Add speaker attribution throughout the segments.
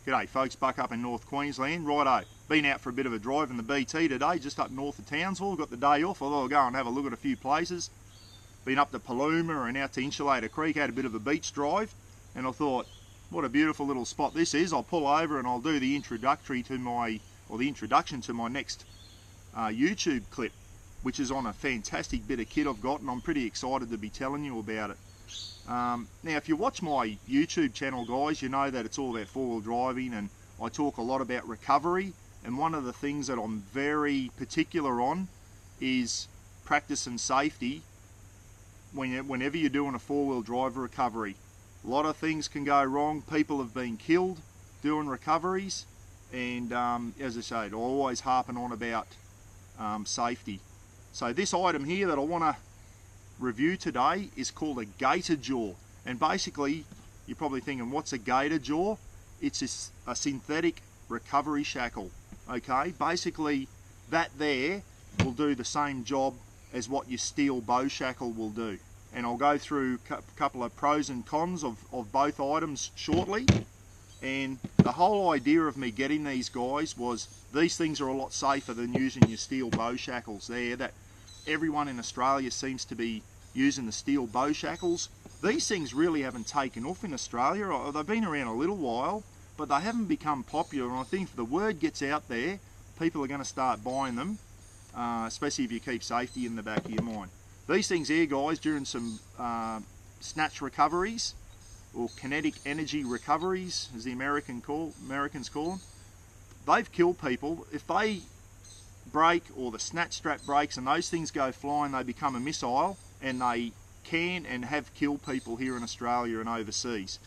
Speaker 1: G'day folks, Buck up in North Queensland. Righto, been out for a bit of a drive in the BT today, just up north of Townsville. Got the day off, although I'll go and have a look at a few places. Been up to Paluma and out to Insulator Creek, had a bit of a beach drive, and I thought, what a beautiful little spot this is. I'll pull over and I'll do the introduction to my next YouTube clip, which is on a fantastic bit of kit I've got, and I'm pretty excited to be telling you about it. Now, if you watch my YouTube channel, guys, you know that it's all about four-wheel driving, and I talk a lot about recovery, and one of the things that I'm very particular on is practice and safety whenever you're doing a four-wheel drive recovery. A lot of things can go wrong. People have been killed doing recoveries, and as I said, I'm always harping on about safety. So this item here that I want to review today is called a Gator Jaw, and basically you're probably thinking, what's a Gator Jaw? It's a synthetic recovery shackle. Okay, basically that there will do the same job as what your steel bow shackle will do, and I'll go through a couple of pros and cons of both items shortly. And the whole idea of me getting these, guys, was these things are a lot safer than using your steel bow shackles there. That everyone in Australia seems to be using the steel bow shackles. These things really haven't taken off in Australia. They've been around a little while, but they haven't become popular, and I think if the word gets out there, people are going to start buying them, especially if you keep safety in the back of your mind. These things here, guys, during some snatch recoveries, or kinetic energy recoveries, as the Americans call them, they've killed people. If they break, or the snatch strap breaks and those things go flying, they become a missile, and they can and have killed people here in Australia and overseas.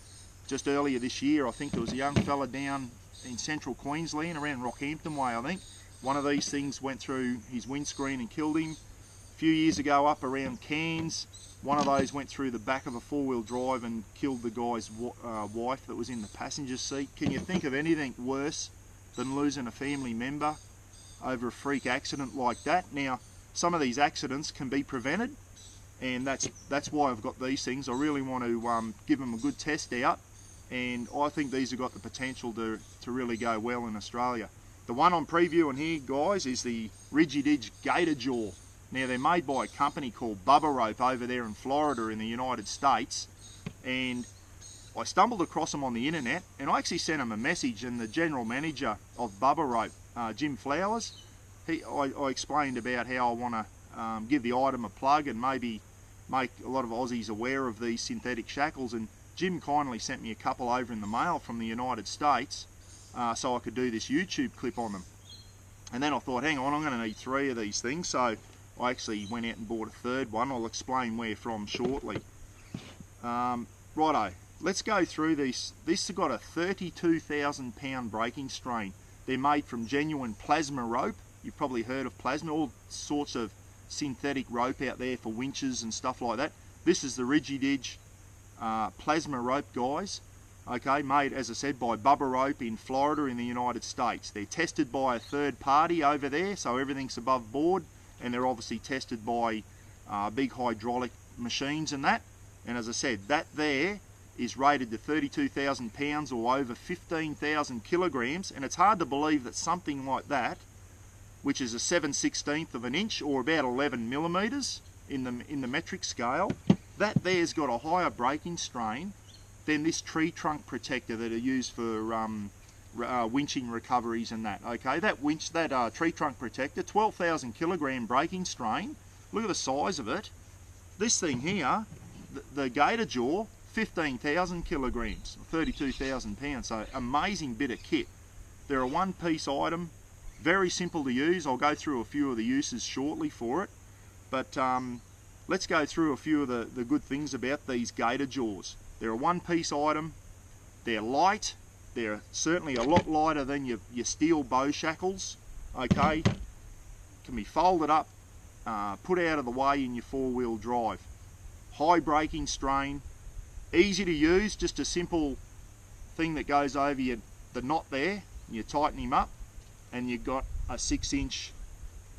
Speaker 1: Just earlier this year, I think there was a young fella down in central Queensland around Rockhampton way, I think. One of these things went through his windscreen and killed him. A few years ago up around Cairns, one of those went through the back of a four-wheel drive and killed the guy's wife that was in the passenger seat. Can you think of anything worse than losing a family member over a freak accident like that? Now, some of these accidents can be prevented, and that's why I've got these things. I really want to give them a good test out, and I think these have got the potential to really go well in Australia. The one I'm previewing here, guys, is the Rigid Edge Gator Jaw. Now, they're made by a company called Bubba Rope over there in Florida in the United States, and I stumbled across them on the internet, and I actually sent them a message, and the general manager of Bubba Rope, Jim Flowers, I explained about how I want to give the item a plug and maybe make a lot of Aussies aware of these synthetic shackles, and Jim kindly sent me a couple over in the mail from the United States so I could do this YouTube clip on them. And then I thought, hang on, I'm going to need 3 of these things, so I actually went out and bought a third one. I'll explain where from shortly. Righto, let's go through these. This has got a 32,000 pound breaking strain. They're made from genuine plasma rope. You've probably heard of plasma, all sorts of synthetic rope out there for winches and stuff like that. This is the Rigid Edge plasma rope, guys. Okay, made, as I said, by Bubba Rope in Florida in the United States. They're tested by a third party over there, so everything's above board, and they're obviously tested by big hydraulic machines and that. And as I said, that there is rated to 32,000 pounds or over 15,000 kilograms, and it's hard to believe that something like that, which is a 7/16 of an inch or about 11 millimeters in the metric scale, that there's got a higher breaking strain than this tree trunk protector that are used for winching recoveries and that. Okay, that tree trunk protector, 12,000 kilogram breaking strain. Look at the size of it. This thing here, the Gator Jaw, 15,000 kilograms, 32,000 pounds. So amazing bit of kit. They're a one-piece item, very simple to use. I'll go through a few of the uses shortly for it, but let's go through a few of the good things about these Gator Jaws. They're a one-piece item. They're light. They're certainly a lot lighter than your steel bow shackles. Okay, can be folded up, put out of the way in your four-wheel drive. High breaking strain, easy to use. Just a simple thing that goes over the knot there. You tighten him up, and you've got a 6-inch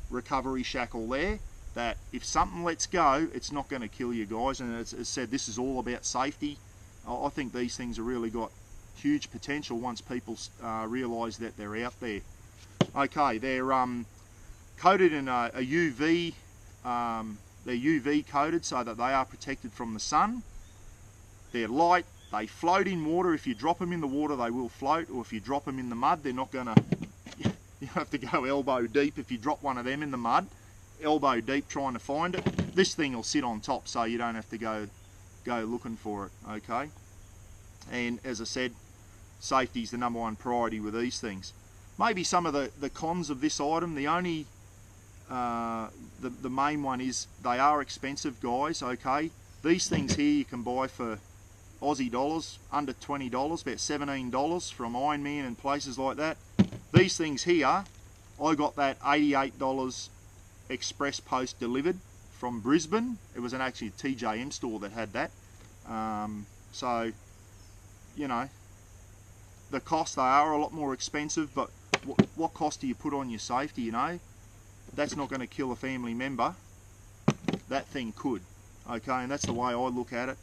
Speaker 1: recovery shackle there that if something lets go, it's not going to kill you, guys. And as I said, this is all about safety. I think these things have really got huge potential once people realise that they're out there. Okay, they're coated in a UV, they're UV coated so that they are protected from the sun. They're light, they float in water. If you drop them in the water they will float, or if you drop them in the mud they're not going to, you have to go elbow deep if you drop one of them in the mud, elbow deep trying to find it. This thing will sit on top so you don't have to go looking for it, okay? And as I said, safety is the #1 priority with these things. Maybe some of the cons of this item, the only, the main one is they are expensive, guys, okay? These things here you can buy for Aussie dollars, under $20, about $17 from Iron Man and places like that. These things here, I got that $88 express post delivered from Brisbane. It was actually a TJM store that had that. So, you know, the cost, they are a lot more expensive, but what cost do you put on your safety, you know? That's not going to kill a family member. That thing could, okay, and that's the way I look at it.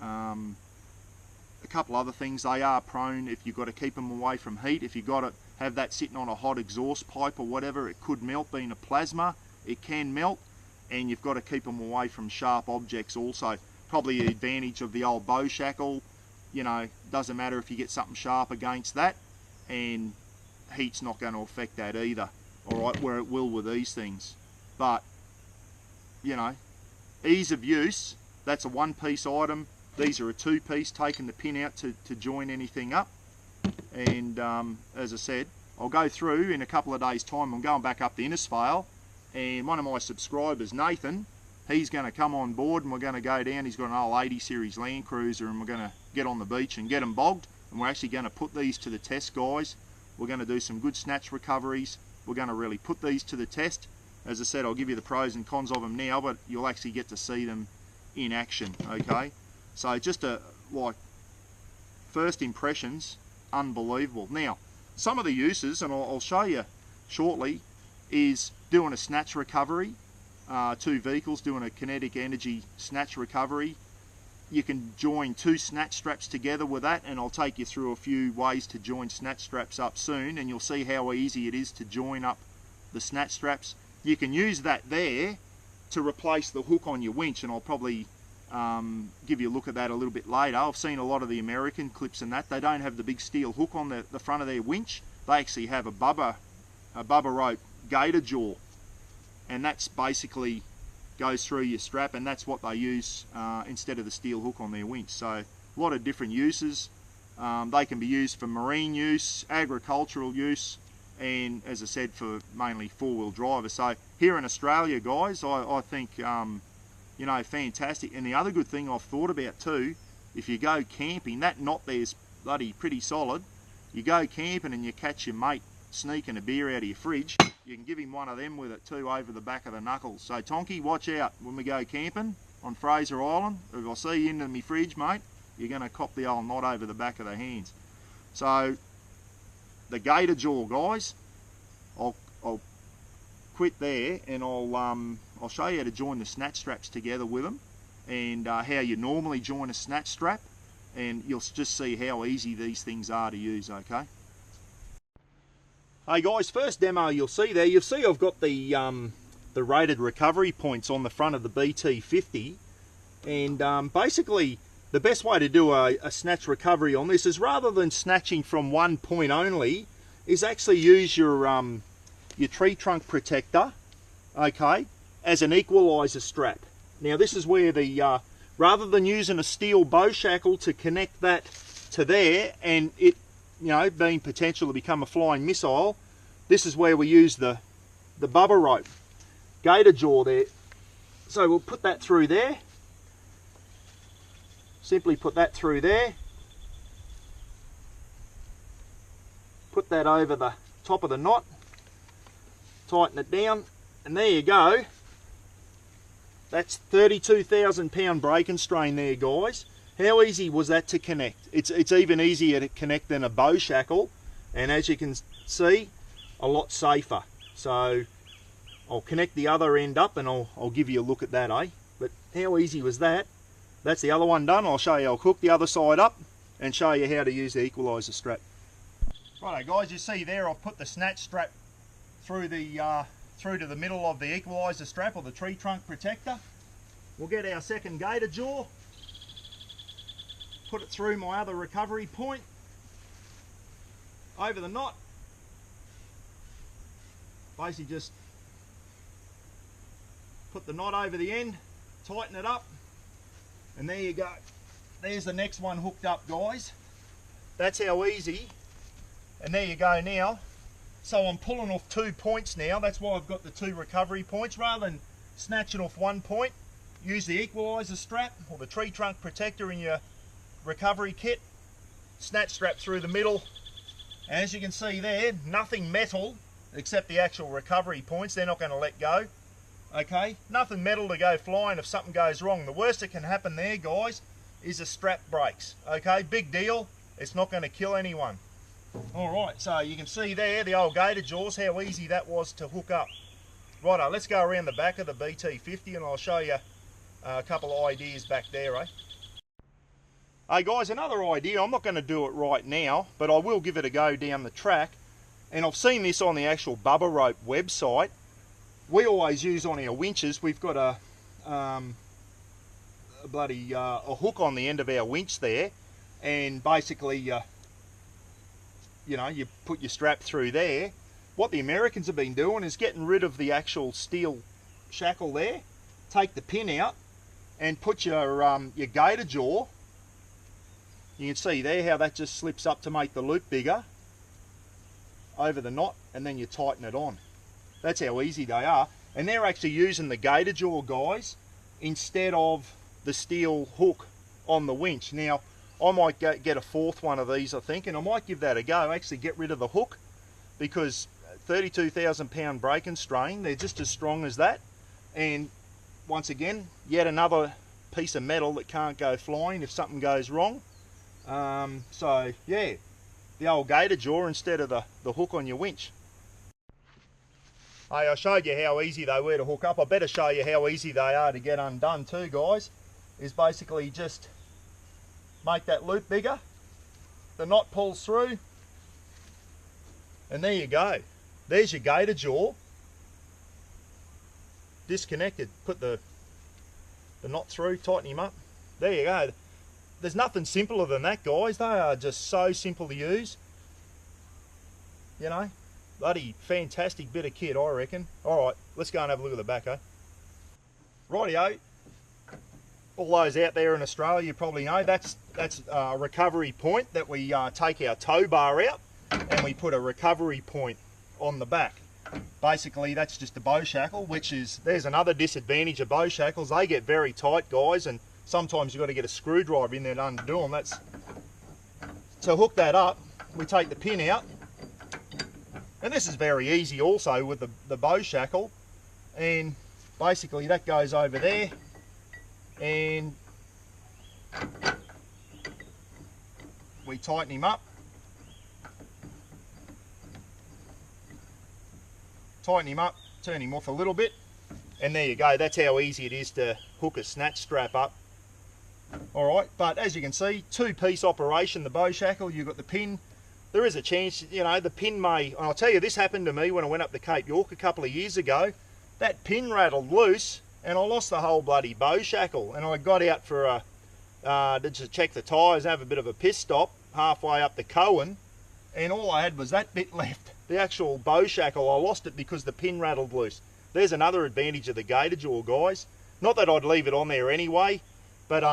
Speaker 1: A couple other things, they are prone, if you've got to keep them away from heat, if you've got to have that sitting on a hot exhaust pipe or whatever, it could melt. Being a plasma, it can melt, and you've got to keep them away from sharp objects also. Probably the advantage of the old bow shackle, you know, doesn't matter if you get something sharp against that, and heat's not going to affect that either, alright, where it will with these things. But, you know, ease of use, that's a one-piece item. These are a two-piece, taking the pin out to join anything up. And as I said, I'll go through in a couple of days' time. I'm going back up to Innisfail, and one of my subscribers, Nathan, he's going to come on board, and we're going to go down. He's got an old 80 series Land Cruiser, and we're going to get on the beach and get them bogged, and we're actually going to put these to the test, guys. We're going to do some good snatch recoveries. We're going to really put these to the test. As I said, I'll give you the pros and cons of them now, but you'll actually get to see them in action, okay? So just like first impressions, unbelievable. Now, some of the uses, and I'll show you shortly, is doing a snatch recovery. Two vehicles doing a kinetic energy snatch recovery. You can join two snatch straps together with that, and I'll take you through a few ways to join snatch straps up soon, and you'll see how easy it is to join up the snatch straps. You can use that there to replace the hook on your winch, and I'll probably give you a look at that a little bit later. I've seen a lot of the American clips and that. They don't have the big steel hook on the front of their winch. They actually have a bubba rope Gator Jaw, and that's basically goes through your strap, and that's what they use instead of the steel hook on their winch. So a lot of different uses. They can be used for marine use, agricultural use, and as I said, for mainly four-wheel drivers. So here in Australia, guys, I think you know, fantastic. And the other good thing I've thought about too, if you go camping, that knot there's bloody pretty solid. You go camping and you catch your mate sneaking a beer out of your fridge, you can give him one of them with it too over the back of the knuckles. So Tonky, watch out when we go camping on Fraser Island. If I see you into my fridge, mate, you're going to cop the old knot over the back of the hands. So the Gator Jaw, guys, I'll quit there, and I'll show you how to join the snatch straps together with them, and how you normally join a snatch strap, and you'll just see how easy these things are to use, okay? Hey guys, first demo you'll see there, you'll see I've got the rated recovery points on the front of the BT50, and basically the best way to do a snatch recovery on this is, rather than snatching from one point only, is actually use your tree trunk protector, okay, as an equalizer strap. Now this is where the rather than using a steel bow shackle to connect that to there, and it, you know, being potential to become a flying missile, this is where we use the bubba rope Gator Jaw there. So we'll put that through there, simply put that through there, put that over the top of the knot, tighten it down, and there you go. That's 32,000 pound break and strain there, guys. How easy was that to connect? It's even easier to connect than a bow shackle, and as you can see, a lot safer. So I'll connect the other end up, and I'll give you a look at that, eh? But how easy was that? That's the other one done. I'll show you. I'll hook the other side up, and show you how to use the equaliser strap. Righto guys, you see there I've put the snatch strap through to the middle of the equaliser strap, or the tree trunk protector. We'll get our second gator jaw, put it through my other recovery point, over the knot. Basically just put the knot over the end, tighten it up, and there you go. There's the next one hooked up, guys. That's how easy. And there you go now. So I'm pulling off 2 points now. That's why I've got the 2 recovery points. Rather than snatching off 1 point, use the equaliser strap or the tree trunk protector in your recovery kit. Snatch strap through the middle. As you can see there, nothing metal except the actual recovery points. They're not going to let go. Okay, nothing metal to go flying if something goes wrong. The worst that can happen there, guys, is a strap breaks. Okay, big deal. It's not going to kill anyone. Alright, so you can see there the old Gator Jaws, how easy that was to hook up. Righto, let's go around the back of the BT50 and I'll show you a couple of ideas back there, eh? Hey guys, another idea, I'm not going to do it right now, but I will give it a go down the track. And I've seen this on the actual Bubba Rope website. We always use on our winches, we've got a hook on the end of our winch there, and basically you know, you put your strap through there. What the Americans have been doing is getting rid of the actual steel shackle there, take the pin out and put your gator jaw. You can see there how that just slips up to make the loop bigger over the knot, and then you tighten it on. That's how easy they are. And they're actually using the gator jaw, guys, instead of the steel hook on the winch. Now, I might get a 4th one of these, I think, and I might give that a go, actually get rid of the hook, because 32,000 pound brake and strain, they're just as strong as that. And once again, yet another piece of metal that can't go flying if something goes wrong. So yeah, the old gator jaw instead of the hook on your winch. Hey, I showed you how easy they were to hook up. I better show you how easy they are to get undone too, guys. Is basically just make that loop bigger, the knot pulls through, and there you go. There's your gator jaw disconnected. Put the knot through, tighten him up. There you go. There's nothing simpler than that, guys. They are just so simple to use. You know, bloody fantastic bit of kit, I reckon. Alright, let's go and have a look at the back, eh? Rightio. All those out there in Australia, you probably know that's a recovery point that we take our tow bar out and we put a recovery point on the back. Basically, that's just a bow shackle, which is, there's another disadvantage of bow shackles. They get very tight, guys, and sometimes you've got to get a screwdriver in there to undo them. That's, to hook that up, we take the pin out, and this is very easy also with the bow shackle, and basically that goes over there, and we tighten him up, turn him off a little bit, and there you go. That's how easy it is to hook a snatch strap up. Alright, but as you can see, 2-piece operation, the bow shackle. You've got the pin. There is a chance, you know, the pin may, and I'll tell you, this happened to me when I went up to Cape York a couple of years ago. That pin rattled loose and I lost the whole bloody bow shackle, and I got out for to check the tyres, have a bit of a piss stop halfway up the Cohen, and all I had was that bit left. The actual bow shackle, I lost it because the pin rattled loose. There's another advantage of the Gator Jaw, guys. Not that I'd leave it on there anyway, but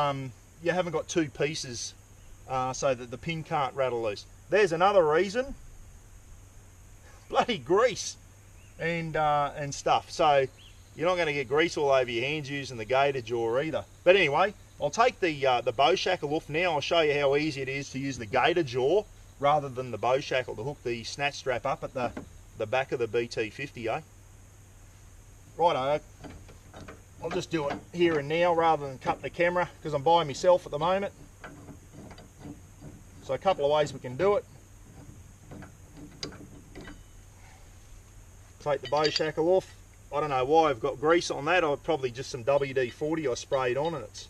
Speaker 1: you haven't got 2 pieces so that the pin can't rattle loose. There's another reason. Bloody grease and stuff. So you're not going to get grease all over your hands using the Gator Jaw either. But anyway, I'll take the bow shackle off now. I'll show you how easy it is to use the Gator Jaw rather than the bow shackle to hook the snatch strap up at the back of the BT50, eh? Righto, I'll just do it here and now rather than cut the camera because I'm by myself at the moment. So a couple of ways we can do it. Take the bow shackle off. I don't know why I've got grease on that. I've probably just some WD-40 I sprayed on and it's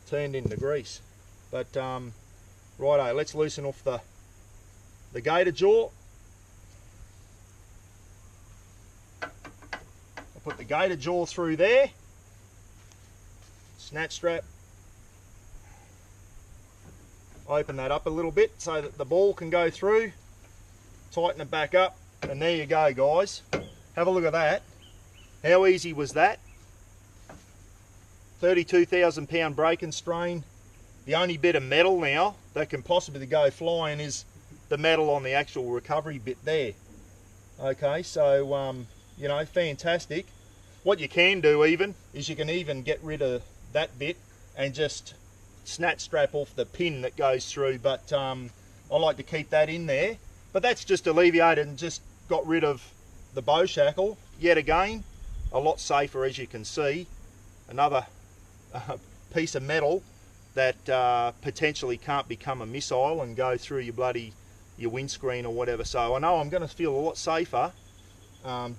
Speaker 1: turned into grease. But Righto, let's loosen off the gator jaw. I'll put the gator jaw through there. Snatch strap. Open that up a little bit so that the ball can go through. Tighten it back up, and there you go, guys. Have a look at that. How easy was that? 32,000 pound break and strain. The only bit of metal now that can possibly go flying is the metal on the actual recovery bit there. Okay, so you know, fantastic. What you can do even is you can even get rid of that bit and just snatch strap off the pin that goes through, but I like to keep that in there. But that's just alleviated and just got rid of the bow shackle. Yet again, a lot safer, as you can see. Another piece of metal that potentially can't become a missile and go through your windscreen or whatever. So I know I'm going to feel a lot safer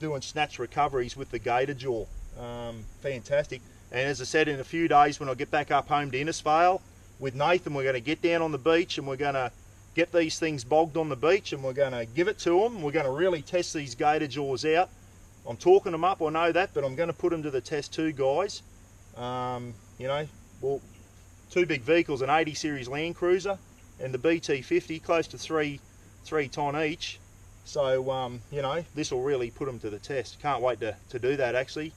Speaker 1: doing snatch recoveries with the Gator Jaw. Fantastic. And as I said, in a few days when I get back up home to Innisfail with Nathan, we're going to get down on the beach and we're going to get these things bogged on the beach and we're going to give it to them. We're going to really test these Gator Jaws out. I'm talking them up, I know that, but I'm going to put them to the test too, guys. You know, well, two big vehicles, an 80 series Land Cruiser and the BT50, close to 3 ton each. So, you know, this will really put them to the test. Can't wait to do that actually,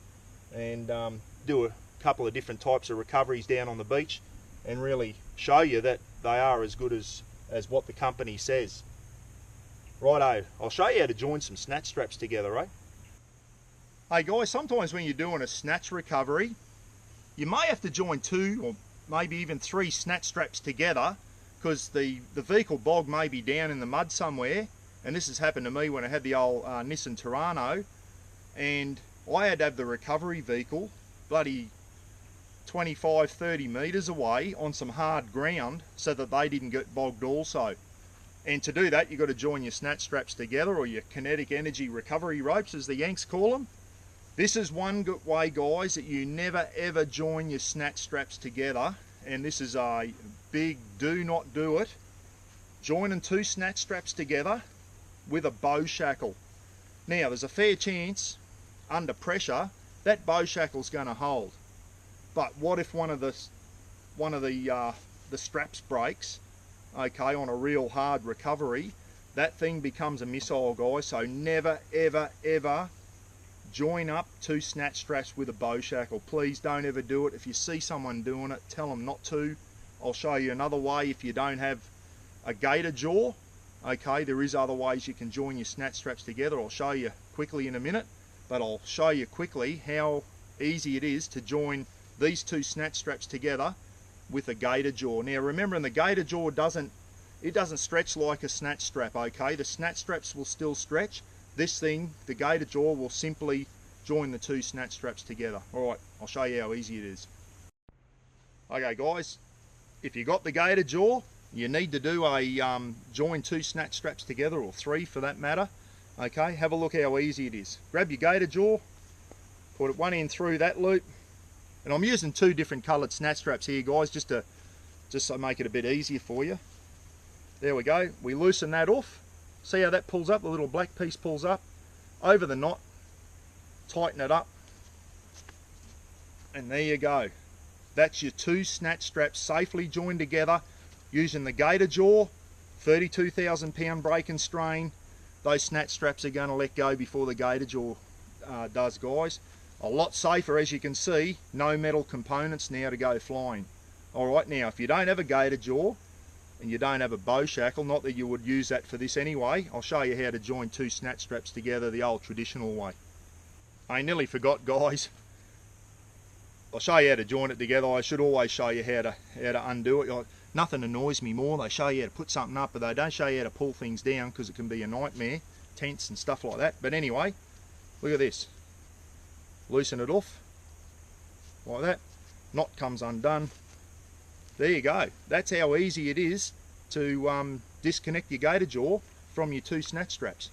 Speaker 1: and do a couple of different types of recoveries down on the beach and really show you that they are as good as what the company says. Righto, I'll show you how to join some snatch straps together, eh? Hey guys, sometimes when you're doing a snatch recovery, you may have to join 2 or maybe even 3 snatch straps together because the vehicle bog may be down in the mud somewhere, and this has happened to me when I had the old Nissan Terrano, and I had to have the recovery vehicle bloody 25-30 metres away on some hard ground so that they didn't get bogged also. And to do that, you've got to join your snatch straps together, or your kinetic energy recovery ropes as the Yanks call them. This is one good way, guys, that you never ever join your snatch straps together, and this is a big do not do it. Joining 2 snatch straps together with a bow shackle. Now there's a fair chance under pressure that bow shackle's going to hold, but what if one of the straps breaks, okay, on a real hard recovery? That thing becomes a missile, guys. So never ever ever join up 2 snatch straps with a bow shackle. Please don't ever do it. If you see someone doing it, tell them not to. I'll show you another way if you don't have a Gator Jaw. Okay, there is other ways you can join your snatch straps together. I'll show you quickly in a minute, but I'll show you quickly how easy it is to join these 2 snatch straps together with a Gator Jaw. Now remember, the Gator Jaw doesn't stretch like a snatch strap, okay? The snatch straps will still stretch. This thing, the Gator Jaw, will simply join the 2 snatch straps together. Alright, I'll show you how easy it is. Okay guys, if you got the Gator Jaw, you need to do a join 2 snatch straps together, or 3 for that matter. Okay, have a look how easy it is. Grab your Gator Jaw, put one in through that loop, and I'm using 2 different coloured snatch straps here, guys, just so make it a bit easier for you. There we go. We loosen that off. See how that pulls up? The little black piece pulls up over the knot. Tighten it up, and there you go. That's your 2 snatch straps safely joined together using the Gator Jaw. 32,000 pound break and strain. Those snatch straps are going to let go before the Gator Jaw does, guys. A lot safer, as you can see. No metal components now to go flying. Alright, now if you don't have a Gator Jaw and you don't have a bow shackle, not that you would use that for this anyway, I'll show you how to join 2 snatch straps together the old traditional way. I nearly forgot, guys. I'll show you how to join it together. I should always show you how to undo it. Nothing annoys me more. They show you how to put something up, but they don't show you how to pull things down, because it can be a nightmare, tents and stuff like that. But anyway, look at this. Loosen it off like that. Knot comes undone. There you go. That's how easy it is to disconnect your Gator Jaw from your 2 snatch straps.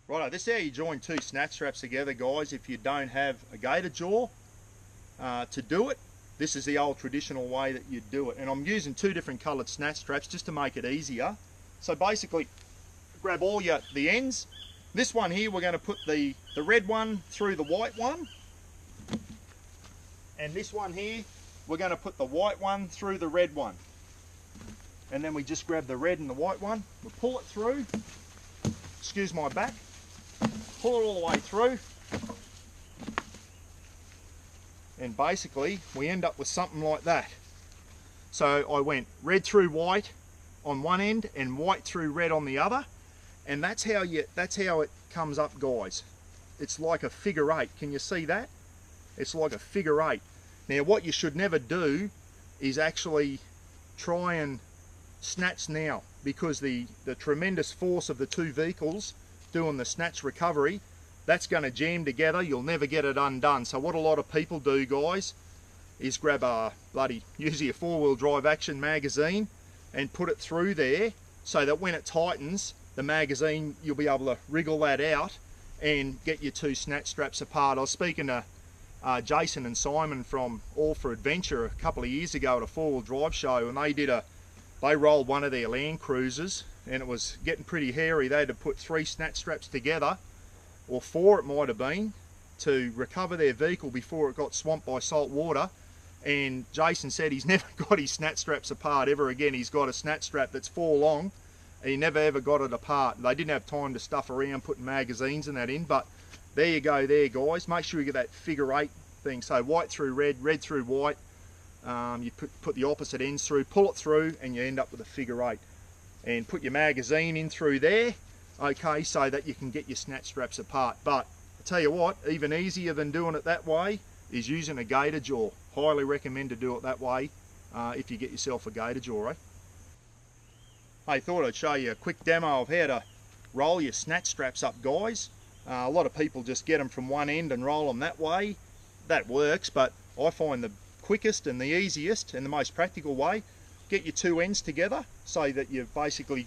Speaker 1: Righto, this is how you join 2 snatch straps together, guys, if you don't have a Gator Jaw. To do it, this is the old traditional way that you'd do it. And I'm using 2 different coloured snatch straps just to make it easier. So basically, grab all the ends. This one here, we're going to put the red one through the white one. And this one here, we're going to put the white one through the red one. And then we just grab the red and the white one, we pull it through, excuse my back, pull it all the way through, and basically we end up with something like that. So I went red through white on one end and white through red on the other, and that's how it comes up, guys. It's like a figure 8. Can you see that? It's like a figure 8. Now what you should never do is actually try and snatch now, because the tremendous force of the 2 vehicles doing the snatch recovery, that's going to jam together. You'll never get it undone. So what a lot of people do, guys, is grab a usually a 4-wheel drive action magazine and put it through there, so that when it tightens the magazine, you'll be able to wriggle that out and get your 2 snatch straps apart. I was speaking to Jason and Simon from All for Adventure a couple of years ago at a 4-wheel drive show, and they rolled one of their Land Cruisers, and it was getting pretty hairy. They had to put 3 snatch straps together, or 4 it might have been, to recover their vehicle before it got swamped by salt water. And Jason said he's never got his snatch straps apart ever again. He's got a snatch strap that's 4 long, and he never ever got it apart. They didn't have time to stuff around putting magazines and that in, but there you go there, guys. Make sure you get that figure 8 thing. So white through red, red through white. You put the opposite ends through, pull it through, and you end up with a figure 8. And put your magazine in through there, okay, so that you can get your snatch straps apart. But I tell you what, even easier than doing it that way is using a Gator Jaw. Highly recommend to do it that way if you get yourself a Gator Jaw, eh? I thought I'd show you a quick demo of how to roll your snatch straps up, guys. A lot of people just get them from one end and roll them that way. That works, but I find the quickest and the easiest and the most practical way, get your 2 ends together so that you basically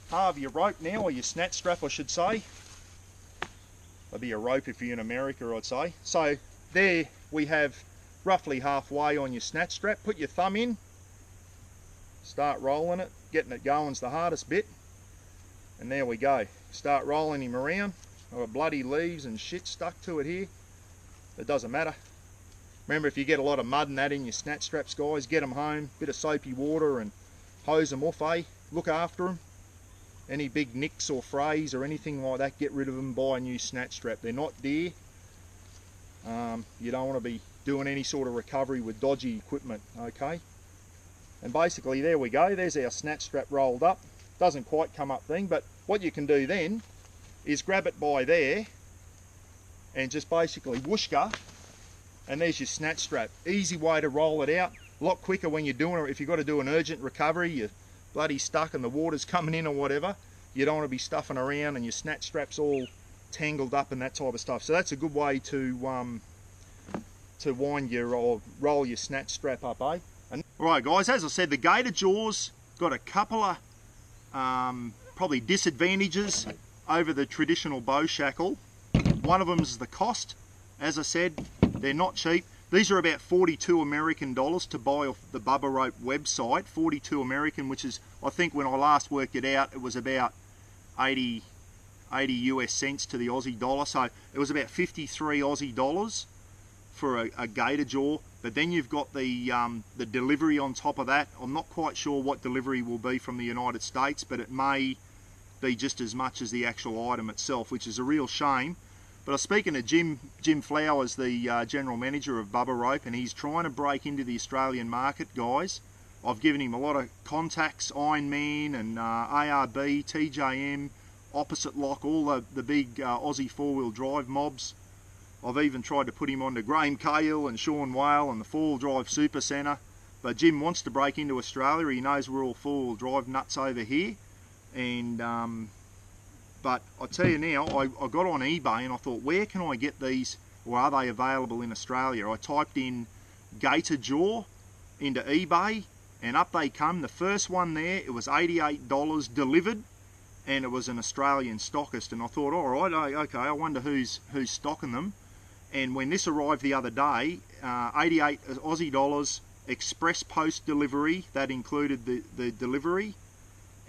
Speaker 1: halve your rope now, or your snatch strap I should say. That'd be a rope if you're in America, I'd say. So there we have roughly halfway on your snatch strap. Put your thumb in, start rolling it. Getting it going's the hardest bit, and there we go. Start rolling him around. I've got bloody leaves and shit stuck to it here. It doesn't matter. Remember, if you get a lot of mud and that in your snatch straps, guys, get them home, bit of soapy water and hose them off, eh? Look after them. Any big nicks or frays or anything like that, get rid of them, buy a new snatch strap. They're not dear. You don't want to be doing any sort of recovery with dodgy equipment, okay? And basically, there we go. There's our snatch strap rolled up. Doesn't quite come up thing, but what you can do then is grab it by there and just basically whooshka, and there's your snatch strap. Easy way to roll it out. A lot quicker when you're doing it. If you've got to do an urgent recovery, you're bloody stuck and the water's coming in or whatever, you don't want to be stuffing around and your snatch strap's all tangled up and that type of stuff. So that's a good way to wind your or roll your snatch strap up, eh? Alright guys, as I said, the Gator Jaws got a couple of probably disadvantages over the traditional bow shackle. One of them is the cost. As I said, they're not cheap. These are about 42 American dollars to buy off the Bubba Rope website. 42 American, which is, I think when I last worked it out, it was about 80 US cents to the Aussie dollar. So it was about 53 Aussie dollars for a Gator Jaw. But then you've got the delivery on top of that. I'm not quite sure what delivery will be from the United States, but it may be just as much as the actual item itself, which is a real shame. But I was speaking to Jim Flowers, the general manager of Bubba Rope, and he's trying to break into the Australian market, guys. I've given him a lot of contacts, Iron Man and ARB, TJM, Opposite Lock, all the big Aussie 4-wheel drive mobs. I've even tried to put him onto Graham Cahill and Sean Whale and the 4-wheel drive super centre. But Jim wants to break into Australia. He knows we're all 4-wheel drive nuts over here. And but I tell you now, I got on eBay and I thought, where can I get these, or are they available in Australia? I typed in Gator Jaw into eBay and up they come. The first one there, it was $88 delivered, and it was an Australian stockist. And I thought, all right, okay, I wonder who's stocking them. And when this arrived the other day, 88 Aussie dollars, express post delivery. That included the delivery,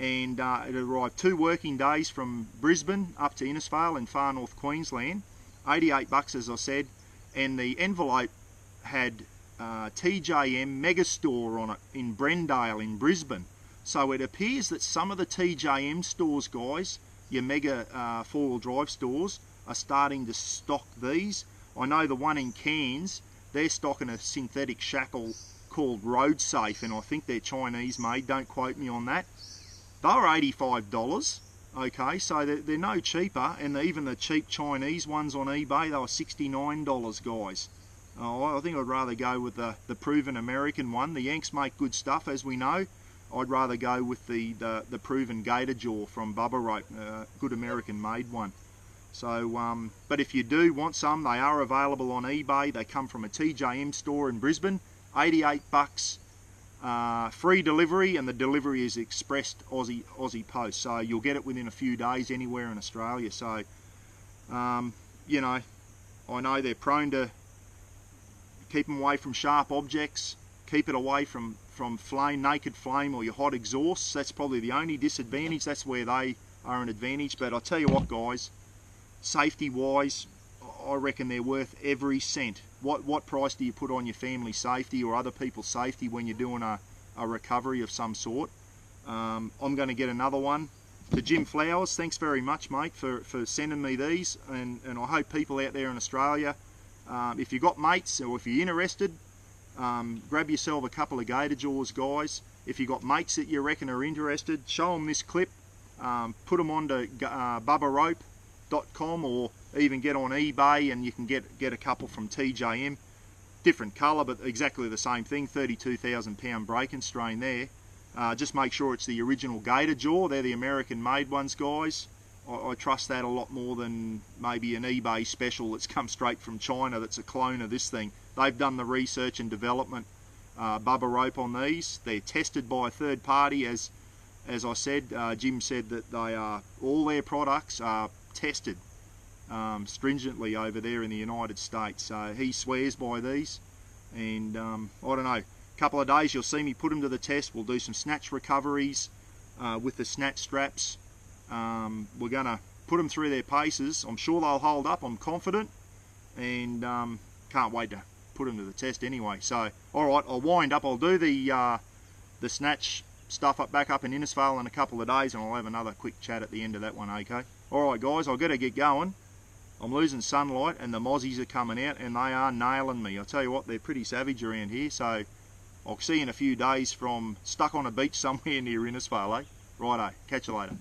Speaker 1: and it arrived 2 working days from Brisbane up to Innisfail in far north Queensland. 88 bucks, as I said, and the envelope had TJM Megastore on it in Brendale in Brisbane. So it appears that some of the TJM stores, guys, your mega four-wheel drive stores, are starting to stock these. I know the one in Cairns, they're stocking a synthetic shackle called Road Safe, and I think they're Chinese made, don't quote me on that. They were $85, okay, so they're no cheaper, and even the cheap Chinese ones on eBay, they were $69, guys. I think I'd rather go with the proven American one. The Yanks make good stuff, as we know. I'd rather go with the proven Gator Jaw from Bubba Rope, good American made one. So, but if you do want some, they are available on eBay. They come from a TJM store in Brisbane. 88 bucks, free delivery, and the delivery is expressed Aussie post. So you'll get it within a few days anywhere in Australia. So, you know, I know they're prone to keep them away from sharp objects. Keep it away from flame, naked flame, or your hot exhausts. That's probably the only disadvantage. That's where they are an advantage. But I'll tell you what, guys, safety wise, I reckon they're worth every cent. What price do you put on your family safety or other people's safety when you're doing a recovery of some sort? I'm going to get another one. To Jim Flowers, thanks very much, mate, for sending me these, and I hope people out there in Australia, if you've got mates or if you're interested, grab yourself a couple of Gator Jaws, guys. If you've got mates that you reckon are interested, show them this clip, put them onto bubbarope.com, or even get on eBay and you can get a couple from TJM. Different colour, but exactly the same thing, 32,000 pound break and strain there. Just make sure it's the original Gator Jaw. They're the American made ones, guys. I trust that a lot more than maybe an eBay special that's come straight from China that's a clone of this thing. They've done the research and development, Bubba Rope, on these. They're tested by a third party, as I said. Jim said that they are, all their products are tested stringently over there in the United States. So he swears by these, and I don't know, a couple of days you'll see me put them to the test. We'll do some snatch recoveries with the snatch straps. We're going to put them through their paces. I'm sure they'll hold up, I'm confident, and can't wait to put them to the test anyway. So alright, I'll wind up. I'll do the snatch stuff back up in Innisfail in a couple of days, and I'll have another quick chat at the end of that one, okay? Alright guys, I've got to get going. I'm losing sunlight and the mozzies are coming out and they are nailing me. I'll tell you what, they're pretty savage around here, so I'll see you in a few days from stuck on a beach somewhere near Innisfail, eh? Righto, catch you later.